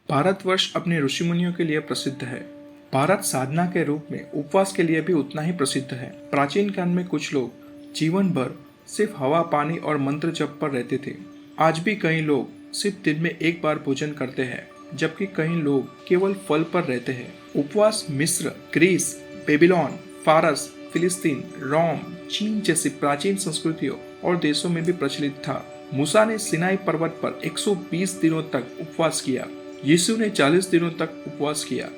भारतवर्ष अपने ऋषि मुनियों के लिए प्रसिद्ध है। भारत साधना के रूप में उपवास के लिए भी उतना ही प्रसिद्ध है। प्राचीन काल में कुछ लोग जीवन भर सिर्फ हवा, पानी और मंत्र जप पर रहते थे। आज भी कई लोग सिर्फ दिन में एक बार भोजन करते हैं, जबकि कई लोग केवल फल पर रहते हैं। उपवास मिस्र, ग्रीस, बेबीलोन, फारस, फिलिस्तीन, रोम, चीन जैसी प्राचीन संस्कृतियों और देशों में भी प्रचलित था। मूसा ने सिनाई पर्वत पर 120 दिनों तक उपवास किया। यीशु ने 40 दिनों तक उपवास किया।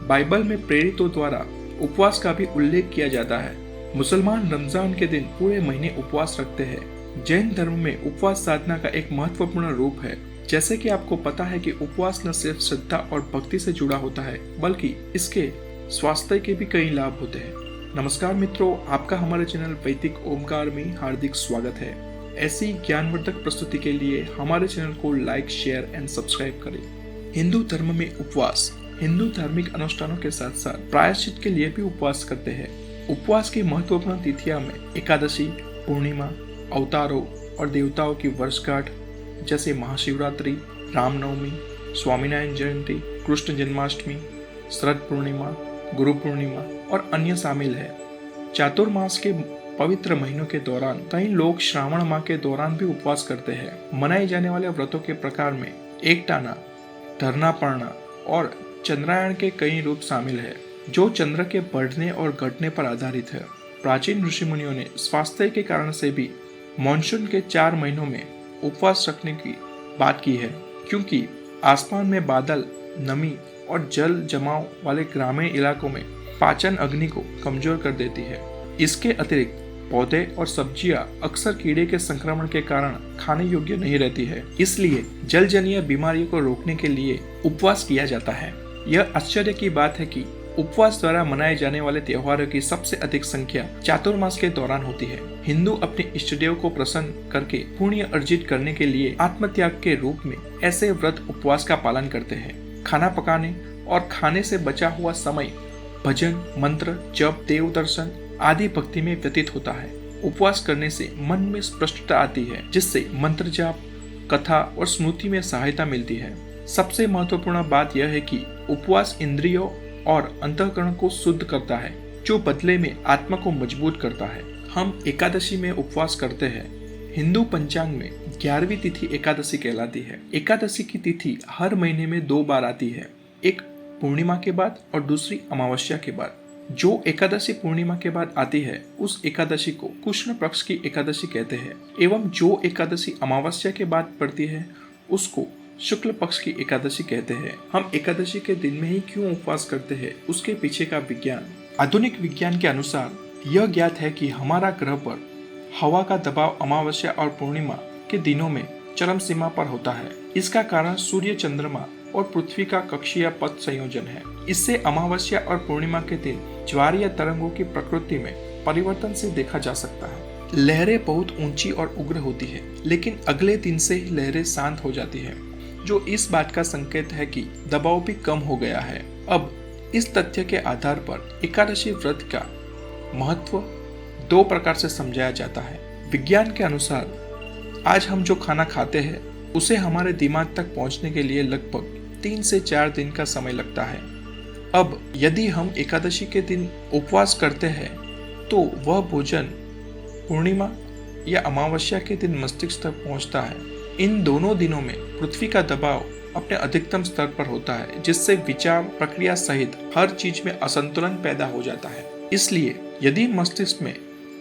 बाइबल में प्रेरितों द्वारा उपवास का भी उल्लेख किया जाता है। मुसलमान रमजान के दिन पूरे महीने उपवास रखते हैं। जैन धर्म में उपवास साधना का एक महत्वपूर्ण रूप है। जैसे कि आपको पता है कि उपवास न सिर्फ श्रद्धा और भक्ति से जुड़ा होता है, बल्कि इसके स्वास्थ्य के भी कई लाभ होते हैं। नमस्कार मित्रों, आपका हमारे चैनल वैदिक ओमकार में हार्दिक स्वागत है। ऐसी ज्ञानवर्धक प्रस्तुति के लिए हमारे चैनल को लाइक, शेयर एंड सब्सक्राइब करें। हिंदू धर्म में उपवास हिंदू धार्मिक अनुष्ठानों के साथ साथ प्रायश्चित के लिए भी उपवास करते हैं। उपवास की महत्वपूर्ण तिथियां में एकादशी, पूर्णिमा, अवतारों और देवताओं की वर्षगांठ जैसे महाशिवरात्रि, रामनवमी, स्वामीनारायण जयंती, कृष्ण जन्माष्टमी, शरद पूर्णिमा, गुरु पूर्णिमा और अन्य शामिल है। चातुर्मास के पवित्र महीनों के दौरान कई लोग श्रावण माह के दौरान भी उपवास करते हैं। मनाए जाने वाले व्रतों के प्रकार में एकटाना, धरना पड़ना और चंद्रायण के कई रूप शामिल है, जो चंद्र के बढ़ने और घटने पर आधारित है। प्राचीन ऋषि मुनियों ने स्वास्थ्य के कारण से भी मानसून के 4 महीनों में उपवास रखने की बात की है, क्योंकि आसमान में बादल, नमी और जल जमाव वाले ग्रामीण इलाकों में पाचन अग्नि को कमजोर कर देती है। इसके अतिरिक्त पौधे और सब्जियां अक्सर कीड़े के संक्रमण के कारण खाने योग्य नहीं रहती है, इसलिए जलजन्य बीमारियों को रोकने के लिए उपवास किया जाता है। यह आश्चर्य की बात है कि उपवास द्वारा मनाए जाने वाले त्योहारों की सबसे अधिक संख्या चातुर्मास के दौरान होती है। हिंदू अपने इष्ट देव को प्रसन्न करके पुण्य अर्जित करने के लिए आत्मत्याग के रूप में ऐसे व्रत उपवास का पालन करते हैं। खाना पकाने और खाने से बचा हुआ समय भजन, मंत्र, जप, देव दर्शन आदि भक्ति में व्यतीत होता है। उपवास करने से मन में स्पष्टता आती है, जिससे मंत्र जाप, कथा और स्मृति में सहायता मिलती है। सबसे महत्वपूर्ण बात यह है कि उपवास इंद्रियों और अंतःकरण को शुद्ध करता है, जो बदले में आत्मा को मजबूत करता है। हम एकादशी में उपवास करते हैं। हिंदू पंचांग में 11वीं तिथि एकादशी कहलाती है। एकादशी की तिथि हर महीने में 2 बार आती है, एक पूर्णिमा के बाद और दूसरी अमावस्या के बाद। जो एकादशी पूर्णिमा के बाद आती है, उस एकादशी को कृष्ण पक्ष की एकादशी कहते हैं, एवं जो एकादशी अमावस्या के बाद पड़ती है, उसको शुक्ल पक्ष की एकादशी कहते हैं। हम एकादशी के दिन में ही क्यों उपवास करते हैं, उसके पीछे का विज्ञान। आधुनिक विज्ञान के अनुसार यह ज्ञात है कि हमारा ग्रह पर हवा का दबाव अमावस्या और पूर्णिमा के दिनों में चरम सीमा पर होता है। इसका कारण सूर्य, चंद्रमा और पृथ्वी का कक्षीय पथ संयोजन है। इससे अमावस्या और पूर्णिमा के दिन ज्वारीय तरंगों की प्रकृति में परिवर्तन से देखा जा सकता है। लहरें बहुत ऊंची और उग्र होती है, लेकिन अगले दिन से ही लहरें शांत हो जाती है, जो इस बात का संकेत है कि दबाव भी कम हो गया है। अब इस तथ्य के आधार पर एकादशी व्रत का महत्व 2 प्रकार से समझाया जाता है। विज्ञान के अनुसार आज हम जो खाना खाते हैं, उसे हमारे दिमाग तक पहुंचने के लिए लगभग 3 से 4 दिन का समय लगता है। अब यदि हम एकादशी के दिन उपवास करते हैं, तो वह भोजन पूर्णिमा या अमावस्या के दिन मस्तिष्क तक पहुंचता है। इन दोनों दिनों में पृथ्वी का दबाव अपने अधिकतम स्तर पर होता है, जिससे विचार प्रक्रिया सहित हर चीज में असंतुलन पैदा हो जाता है। इसलिए यदि मस्तिष्क में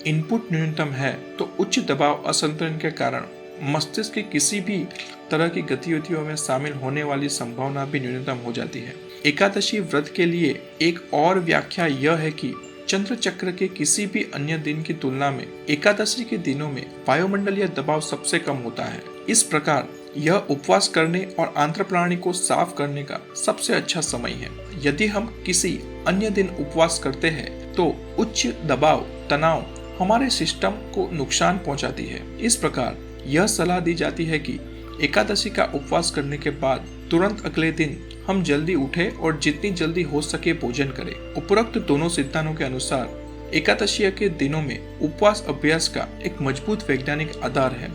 इनपुट न्यूनतम है, तो उच्च दबाव असंतुलन के कारण मस्तिष्क की किसी भी तरह की गतिविधियों में शामिल होने वाली संभावना भी न्यूनतम हो जाती है। एकादशी व्रत के लिए एक और व्याख्या यह है कि चंद्र चक्र के किसी भी अन्य दिन की तुलना में एकादशी के दिनों में वायुमंडलीय दबाव सबसे कम होता है। इस प्रकार यह उपवास करने और आंत्र प्राणी को साफ करने का सबसे अच्छा समय है। यदि हम किसी अन्य दिन उपवास करते हैं, तो उच्च दबाव तनाव हमारे सिस्टम को नुकसान पहुंचाती है। इस प्रकार यह सलाह दी जाती है कि एकादशी का उपवास करने के बाद तुरंत अगले दिन हम जल्दी उठे और जितनी जल्दी हो सके भोजन करें। उपरोक्त दोनों सिद्धांतों के अनुसार एकादशी के दिनों में उपवास अभ्यास का एक मजबूत वैज्ञानिक आधार है।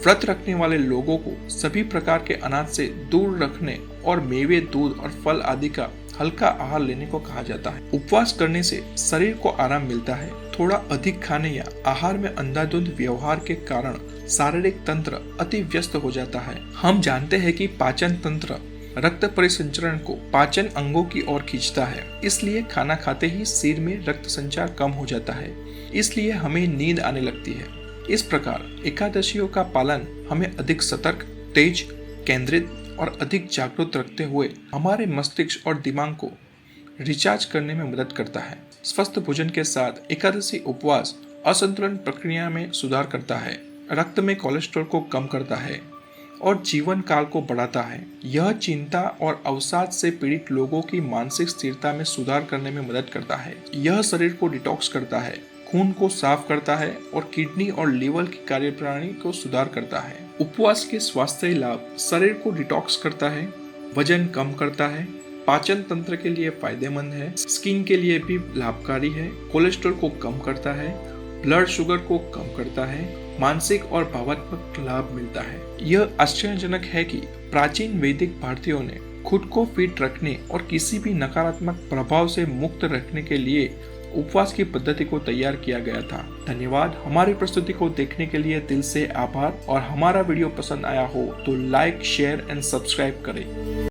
व्रत रखने वाले लोगों को सभी प्रकार के अनाज से दूर रखने और मेवे, दूध और फल आदि का हल्का आहार लेने को कहा जाता है। उपवास करने से शरीर को आराम मिलता है। थोड़ा अधिक खाने या आहार में अंधाधुंध व्यवहार के कारण शारीरिक तंत्र अति व्यस्त हो जाता है। हम जानते हैं कि पाचन तंत्र रक्त परिसंचरण को पाचन अंगों की ओर खींचता है, इसलिए खाना खाते ही शरीर में रक्त संचार कम हो जाता है, इसलिए हमें नींद आने लगती है। इस प्रकार एकादशियों का पालन हमें अधिक सतर्क, तेज, केंद्रित और अधिक जागरूक रखते हुए हमारे मस्तिष्क और दिमाग को रिचार्ज करने में मदद करता है। स्वस्थ भोजन के साथ एकादशी उपवास असंतुलन प्रक्रिया में सुधार करता है, रक्त में कोलेस्ट्रॉल को कम करता है और जीवन काल को बढ़ाता है। यह चिंता और अवसाद से पीड़ित लोगों की मानसिक स्थिरता में सुधार करने में मदद करता है। यह शरीर को डिटॉक्स करता है, खून को साफ करता है और किडनी और लीवर की कार्यप्रणाली को सुधार करता है। उपवास के स्वास्थ्य लाभ शरीर को डिटॉक्स करता है, वजन कम करता है, पाचन तंत्र के लिए फायदेमंद है, स्किन के लिए भी लाभकारी है, कोलेस्ट्रॉल को कम करता है, ब्लड शुगर को कम करता है, मानसिक और भावनात्मक लाभ मिलता है। यह आश्चर्यजनक है कि प्राचीन वैदिक भारतीयों ने खुद को फिट रखने और किसी भी नकारात्मक प्रभाव से मुक्त रखने के लिए उपवास की पद्धति को तैयार किया गया था। धन्यवाद। हमारी प्रस्तुति को देखने के लिए दिल से आभार और हमारा वीडियो पसंद आया हो तो लाइक, शेयर एंड सब्सक्राइब करें।